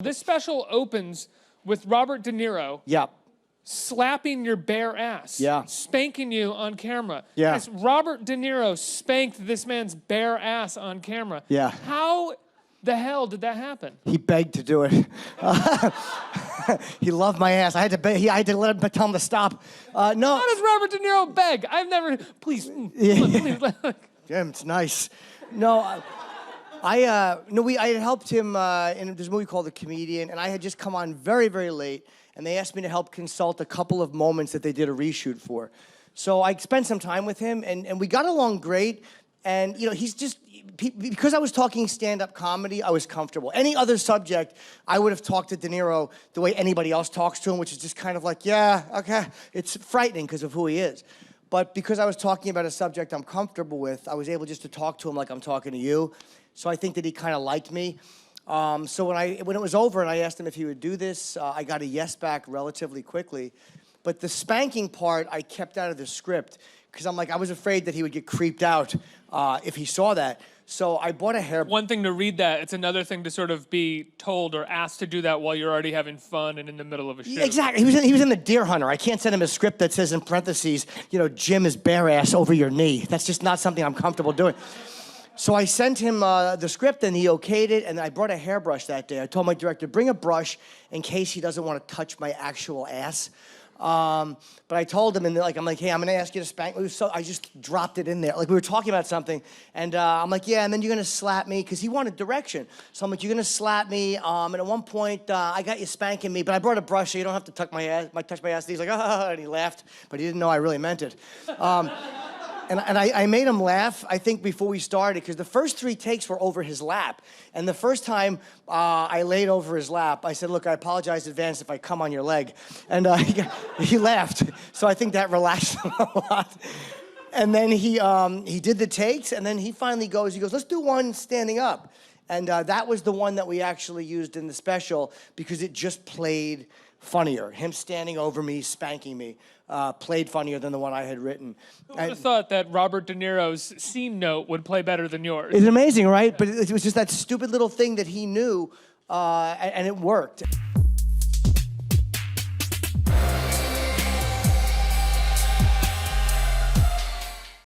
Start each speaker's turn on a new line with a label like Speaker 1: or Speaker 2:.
Speaker 1: This special opens with Robert De Niro slapping your bare ass, spanking you on camera. Yes, Robert De Niro spanked this man's bare ass on camera. How the hell did that happen?
Speaker 2: He begged to do it. He loved my ass. I had to beg. I had to let him tell him to stop. No.
Speaker 1: How does Robert De Niro beg? I've never. Please.
Speaker 2: Please. Jim, it's nice. No. I had helped him in this movie called The Comedian, and I had just come on very, very late, and they asked me to help consult a couple of moments that they did a reshoot for. So I spent some time with him, and we got along great, and, you know, he's just, because I was talking stand-up comedy, I was comfortable. Any other subject, I would have talked to De Niro the way anybody else talks to him, which is just kind of like, yeah, okay. It's frightening because of who he is. But because I was talking about a subject I'm comfortable with, I was able just to talk to him like I'm talking to you. So I think that he kind of liked me. So when it was over and I asked him if he would do this, I got a yes back relatively quickly. But the spanking part I kept out of the script because I'm like, I was afraid that he would get creeped out if he saw that. So I bought a hair.
Speaker 1: One thing to read that, it's another thing to sort of be told or asked to do that while you're already having fun and in the middle of a show.
Speaker 2: Exactly. He was in The Deer Hunter. I can't send him a script that says in parentheses, you know, Jim is bare ass over your knee. That's just not something I'm comfortable doing. So I sent him the script, and he okayed it, and I brought a hairbrush that day. I told my director, bring a brush in case he doesn't want to touch my actual ass. But I told him, and I'm like, hey, I'm going to ask you to spank me. So I just dropped it in there. Like, we were talking about something, and I'm like, yeah, and then you're going to slap me, because he wanted direction. So I'm like, you're going to slap me, and at one point, I got you spanking me, but I brought a brush, so you don't have to touch my ass. And he's like, ah, and he laughed, but he didn't know I really meant it. And I made him laugh, I think, before we started, because the first 3 takes were over his lap. And the first time I laid over his lap, I said, look, I apologize in advance if I come on your leg. And he laughed. So I think that relaxed him a lot. And then he did the takes, and then he finally goes, let's do one standing up. And that was the one that we actually used in the special, because it just played funnier. Him standing over me, spanking me, played funnier than the one I had written.
Speaker 1: Who would have thought that Robert De Niro's scene note would play better than yours?
Speaker 2: It's amazing, right? But it was just that stupid little thing that he knew, and it worked.